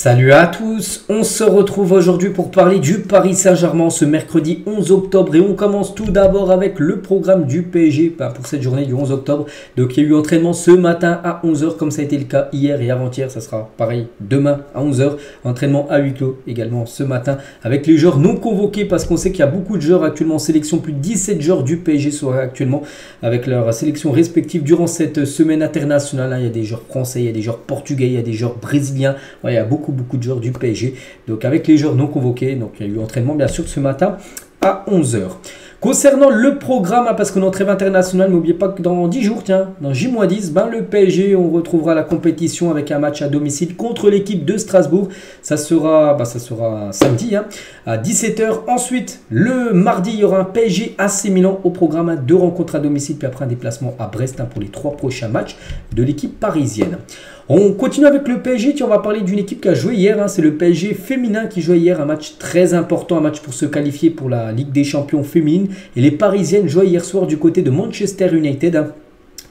Salut à tous, on se retrouve aujourd'hui pour parler du Paris Saint-Germain ce mercredi 11 octobre et on commence tout d'abord avec le programme du PSG pour cette journée du 11 octobre. Donc il y a eu entraînement ce matin à 11 h comme ça a été le cas hier et avant-hier, ça sera pareil demain à 11 h. Entraînement à huis clos également ce matin avec les joueurs non convoqués parce qu'on sait qu'il y a beaucoup de joueurs actuellement en sélection, plus de 17 joueurs du PSG sont actuellement avec leur sélection respective durant cette semaine internationale. Il y a des joueurs français, il y a des joueurs portugais, il y a des joueurs brésiliens, il y a beaucoup de joueurs du PSG, donc avec les joueurs non convoqués. Donc il y a eu entraînement bien sûr ce matin à 11 h. Concernant le programme, parce qu'on est en trêve internationale, n'oubliez pas que dans 10 jours, dans J-10, le PSG, on retrouvera la compétition avec un match à domicile contre l'équipe de Strasbourg. Ça sera samedi à 17 h. Ensuite, le mardi, il y aura un PSG AC Milan au programme, 2 rencontres à domicile, puis après un déplacement à Brest pour les 3 prochains matchs de l'équipe parisienne. On continue avec le PSG, on va parler d'une équipe qui a joué hier, c'est le PSG féminin qui jouait hier, un match très important, un match pour se qualifier pour la Ligue des Champions féminine. Et les Parisiennes jouaient hier soir du côté de Manchester United.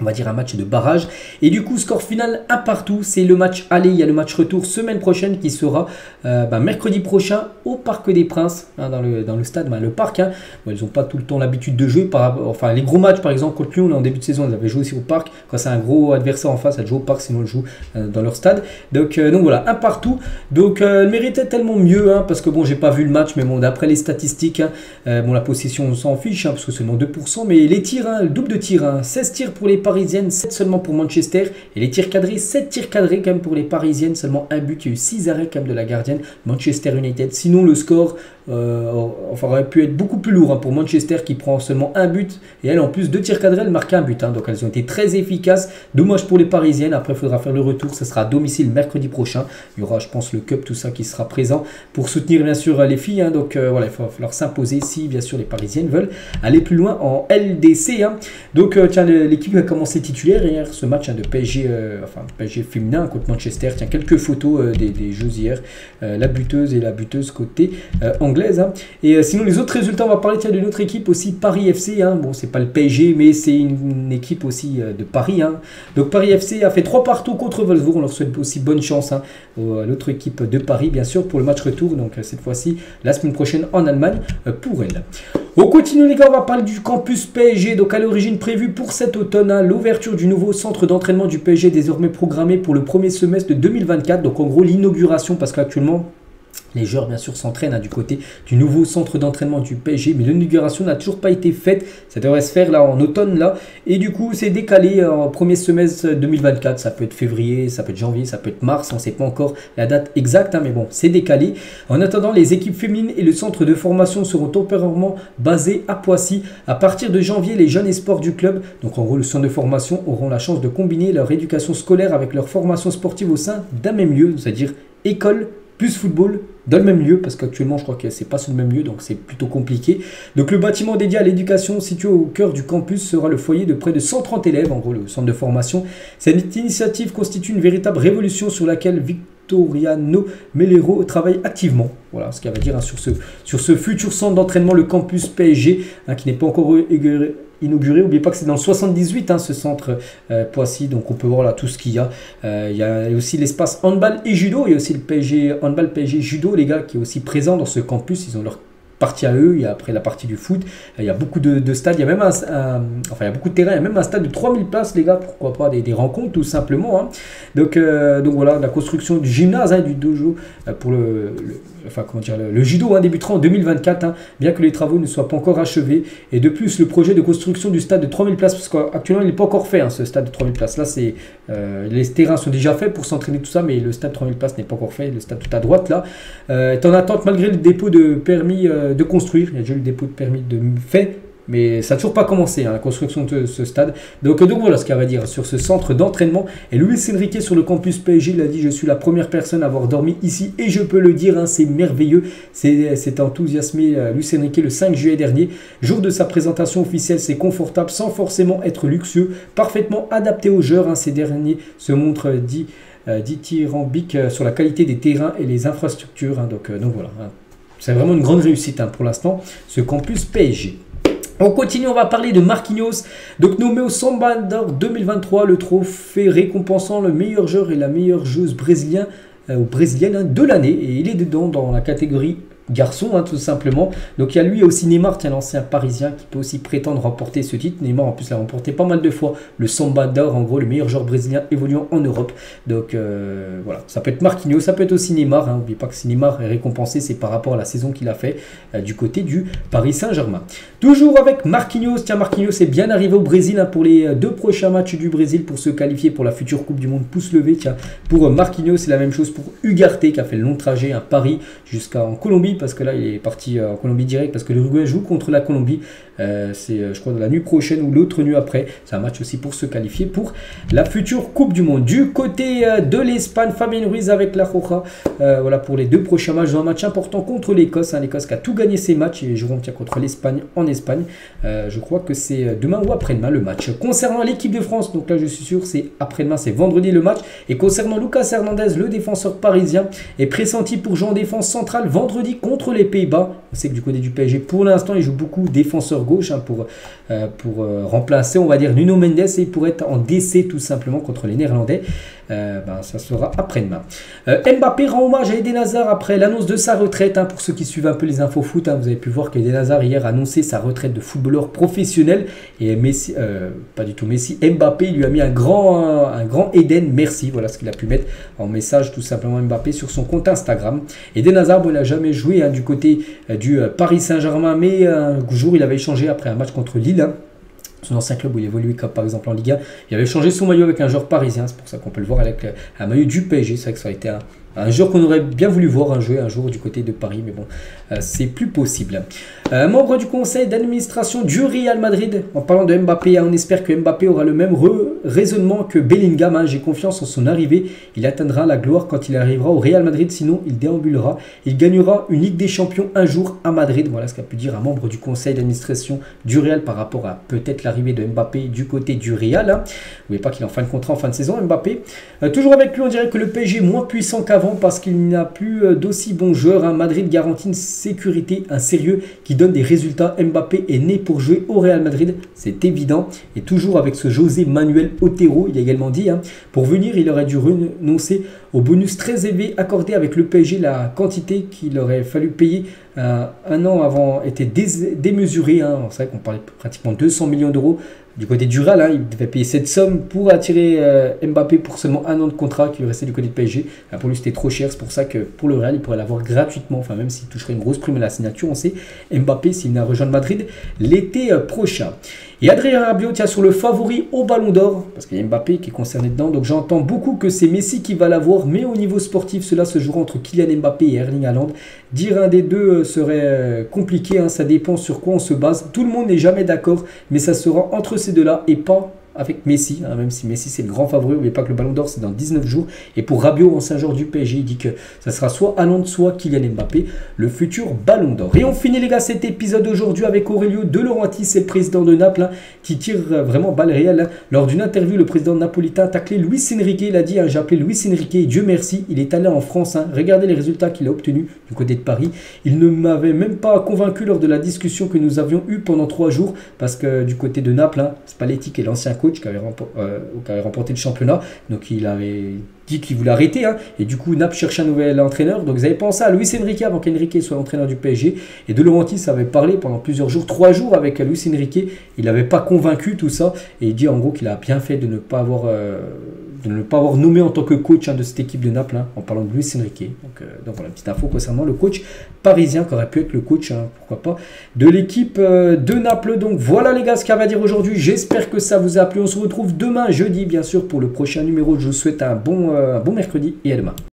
On va dire un match de barrage. Et du coup, score final 1 partout. C'est le match aller. Il y a le match retour semaine prochaine qui sera mercredi prochain au Parc des Princes, dans le stade, le parc. Bon, ils n'ont pas tout le temps l'habitude de jouer. Enfin, les gros matchs, par exemple, contre Lyon, en début de saison, ils avaient joué aussi au parc. Quand c'est un gros adversaire en face, elles jouent au parc, sinon elles jouent dans leur stade. Donc voilà, 1 partout. Donc, elle méritait tellement mieux, parce que bon, j'ai pas vu le match, mais bon, d'après les statistiques, la possession, on s'en fiche, parce que c'est seulement 2%. Mais les tirs, le double de tirs, 16 tirs pour les Parisiennes, 7 seulement pour Manchester. Et les tirs cadrés, 7 tirs cadrés quand même pour les Parisiennes, seulement 1 but. Il y a eu 6 arrêts quand même de la gardienne Manchester United. Sinon le score aurait pu être beaucoup plus lourd pour Manchester qui prend seulement 1 but. Et elle en plus 2 tirs cadrés, elle marque 1 but. Donc elles ont été très efficaces. Dommage pour les Parisiennes. Après il faudra faire le retour. Ça sera à domicile mercredi prochain. Il y aura je pense le Cup, tout ça qui sera présent pour soutenir bien sûr les filles. Donc voilà, il va falloir s'imposer si bien sûr les Parisiennes veulent aller plus loin en LDC. Donc tiens, l'équipe a commencé titulaire hier ce match de PSG, PSG féminin contre Manchester. Tiens, quelques photos des jeux hier, la buteuse et la buteuse côté anglaise. Et sinon les autres résultats, on va parler d'une autre équipe aussi, Paris FC. Bon, c'est pas le PSG, mais c'est une équipe aussi de Paris. Donc Paris FC a fait 3 partout contre Wolfsburg. On leur souhaite aussi bonne chance à l'autre équipe de Paris, bien sûr, pour le match retour. Donc cette fois-ci, la semaine prochaine en Allemagne pour elle. On continue les gars, on va parler du campus PSG, donc à l'origine prévu pour cet automne, l'ouverture du nouveau centre d'entraînement du PSG désormais programmée pour le premier semestre de 2024, donc en gros l'inauguration parce qu'actuellement les joueurs bien sûr s'entraînent du côté du nouveau centre d'entraînement du PSG, mais l'inauguration n'a toujours pas été faite. Ça devrait se faire là en automne là, et du coup c'est décalé en premier semestre 2024. Ça peut être février, ça peut être janvier, ça peut être mars, on ne sait pas encore la date exacte, mais bon c'est décalé. En attendant, les équipes féminines et le centre de formation seront temporairement basés à Poissy. À partir de janvier, les jeunes et sports du club, donc en gros le centre de formation, auront la chance de combiner leur éducation scolaire avec leur formation sportive au sein d'un même lieu, c'est-à-dire école plus football dans le même lieu, parce qu'actuellement je crois que c'est pas sur le même lieu, donc c'est plutôt compliqué. Donc le bâtiment dédié à l'éducation situé au cœur du campus sera le foyer de près de 130 élèves, en gros le centre de formation. Cette initiative constitue une véritable révolution sur laquelle Victoriano Melero travaille activement. Voilà ce qu'il va dire sur ce futur centre d'entraînement, le campus PSG, qui n'est pas encore inauguré. N'oubliez pas que c'est dans le 78 ce centre Poissy, donc on peut voir là tout ce qu'il y a. Il y a aussi l'espace handball et judo, il y a aussi le PSG handball, PSG judo les gars qui est aussi présent dans ce campus. Ils ont leur partie à eux, il y a après la partie du foot, il y a beaucoup de stades, il y a même il y a beaucoup de terrains, il y a même un stade de 3000 places les gars, pourquoi pas des rencontres tout simplement. Donc voilà, la construction du gymnase, du dojo pour le judo débutera en 2024, bien que les travaux ne soient pas encore achevés. Et de plus, le projet de construction du stade de 3000 places, parce qu'actuellement il n'est pas encore fait ce stade de 3000 places, là c'est les terrains sont déjà faits pour s'entraîner tout ça, mais le stade de 3000 places n'est pas encore fait, le stade tout à droite là est en attente malgré le dépôt de permis de construire. Il y a déjà eu le dépôt de permis de fait, mais ça n'a toujours pas commencé la construction de ce stade. Donc voilà ce qu'il y a à dire sur ce centre d'entraînement. Et Luis Enrique sur le campus PSG, il a dit: je suis la première personne à avoir dormi ici et je peux le dire, c'est merveilleux. C'est enthousiasmé Luis Enrique le 5 juillet dernier, jour de sa présentation officielle. C'est confortable sans forcément être luxueux, parfaitement adapté aux joueurs. Ces derniers se montrent dithyrambiques sur la qualité des terrains et les infrastructures. Donc voilà. C'est vraiment une grande réussite pour l'instant, ce campus PSG. On continue, on va parler de Marquinhos, donc nommé au Samba d'Or 2023, le trophée récompensant le meilleur joueur et la meilleure joueuse brésilien brésilienne de l'année. Et il est dedans dans la catégorie garçon, tout simplement. Donc il y a lui et aussi Neymar, l'ancien parisien, qui peut aussi prétendre remporter ce titre. Neymar en plus l'a remporté pas mal de fois, le Samba d'or, en gros le meilleur joueur brésilien évoluant en Europe. Donc voilà, ça peut être Marquinhos, ça peut être aussi Neymar. N'oubliez pas que si Neymar est récompensé, c'est par rapport à la saison qu'il a fait du côté du Paris Saint-Germain. Toujours avec Marquinhos, tiens, Marquinhos est bien arrivé au Brésil pour les 2 prochains matchs du Brésil pour se qualifier pour la future Coupe du Monde. Pouce levé, tiens, pour Marquinhos, c'est la même chose pour Ugarte qui a fait le long trajet, Paris jusqu'en Colombie, parce que là il est parti en Colombie direct parce que l'Uruguay joue contre la Colombie. C'est je crois la nuit prochaine ou l'autre nuit après. C'est un match aussi pour se qualifier pour la future Coupe du Monde. Du côté de l'Espagne, Fabien Ruiz avec la Roja. Voilà pour les 2 prochains matchs. Un match important contre l'Écosse. L'Écosse qui a tout gagné ses matchs et joueront contre l'Espagne en Espagne. Je crois que c'est demain ou après-demain le match. Concernant l'équipe de France, donc là je suis sûr c'est après-demain, c'est vendredi le match. Et concernant Lucas Hernandez, le défenseur parisien, est pressenti pour jouer en défense centrale vendredi contre les Pays-Bas. On sait que du côté du PSG, pour l'instant, il joue beaucoup défenseur gauche pour remplacer, on va dire, Nuno Mendes, et pour être en décès tout simplement contre les Néerlandais. Ça sera après-demain. Mbappé rend hommage à Eden Hazard après l'annonce de sa retraite. Pour ceux qui suivent un peu les infos foot, vous avez pu voir qu'Eden Hazard hier a annoncé sa retraite de footballeur professionnel. Et Messi, pas du tout Messi, Mbappé lui a mis un grand Eden merci. Voilà ce qu'il a pu mettre en message tout simplement Mbappé sur son compte Instagram. Eden Hazard, il n'a jamais joué du côté du Paris Saint-Germain, mais un jour il avait échangé après un match contre Lille. Son ancien club où il évoluait comme par exemple en Ligue 1, il avait changé son maillot avec un joueur parisien, c'est pour ça qu'on peut le voir avec un maillot du PSG. C'est vrai que ça a été un joueur qu'on aurait bien voulu voir jouer un jour du côté de Paris, mais bon, c'est plus possible. Membre du conseil d'administration du Real Madrid, en parlant de Mbappé, on espère que Mbappé aura le même raisonnement que Bellingham. J'ai confiance en son arrivée, il atteindra la gloire quand il arrivera au Real Madrid, sinon il déambulera. Il gagnera une Ligue des Champions un jour à Madrid. Voilà ce qu'a pu dire un membre du conseil d'administration du Real par rapport à peut-être l'arrivée de Mbappé du côté du Real. N'oubliez pas qu'il est en fin de contrat, en fin de saison, Mbappé. Toujours avec lui, on dirait que le PSG est moins puissant qu'avant parce qu'il n'a plus d'aussi bons joueurs. Madrid garantit une sécurité, un sérieux qui donne des résultats. Mbappé est né pour jouer au Real Madrid, c'est évident. Et toujours avec ce José Manuel Otero, il a également dit, pour venir, il aurait dû renoncer au bonus très élevé accordé avec le PSG. La quantité qu'il aurait fallu payer un an avant était démesurée. C'est vrai qu'on parlait pratiquement 200 millions d'euros. Du côté du Real, il devait payer cette somme pour attirer Mbappé pour seulement un an de contrat qui lui restait du côté du PSG. Pour lui, c'était trop cher. C'est pour ça que pour le Real, il pourrait l'avoir gratuitement. Enfin, même s'il toucherait une grosse prime à la signature, on sait Mbappé s'il n'a rejoint Madrid l'été prochain. Et Adrien Rabiot tient sur le favori au Ballon d'Or, parce qu'il y a Mbappé qui est concerné dedans. Donc j'entends beaucoup que c'est Messi qui va l'avoir, mais au niveau sportif, cela se jouera entre Kylian Mbappé et Erling Haaland. Dire un des deux serait compliqué, ça dépend sur quoi on se base. Tout le monde n'est jamais d'accord, mais ça sera entre ces deux-là et pas avec Messi, même si Messi c'est le grand favori. N'oubliez pas que le Ballon d'Or c'est dans 19 jours. Et pour Rabiot, ancien joueur du PSG, il dit que ça sera soit Haaland, soit Kylian Mbappé, le futur Ballon d'Or. Et on finit les gars cet épisode aujourd'hui avec Aurelio De Laurentiis, c'est le président de Naples, qui tire vraiment balle réelle. Lors d'une interview, le président napolitain a taclé Luis Enrique. Il a dit, j'ai appelé Luis Enrique et Dieu merci, il est allé en France. Regardez les résultats qu'il a obtenus du côté de Paris. Il ne m'avait même pas convaincu lors de la discussion que nous avions eue pendant 3 jours, parce que du côté de Naples, Spalletti qui est l'ancien coach qui avait remporté le championnat, donc il avait dit qu'il voulait arrêter, et du coup Naples cherchait un nouvel entraîneur. Donc vous avez pensé à Luis Enrique avant qu'Enrique soit l'entraîneur du PSG, et De Laurentiis avait parlé pendant plusieurs jours, 3 jours avec Luis Enrique. Il n'avait pas convaincu tout ça, et il dit en gros qu'il a bien fait de ne pas avoir nommé en tant que coach de cette équipe de Naples, en parlant de Luis Enrique. Donc voilà, petite info concernant le coach parisien qui aurait pu être le coach, pourquoi pas, de l'équipe de Naples. Donc voilà les gars ce qu'il y avait à dire aujourd'hui. J'espère que ça vous a plu. On se retrouve demain jeudi bien sûr pour le prochain numéro. Je vous souhaite un bon mercredi et à demain.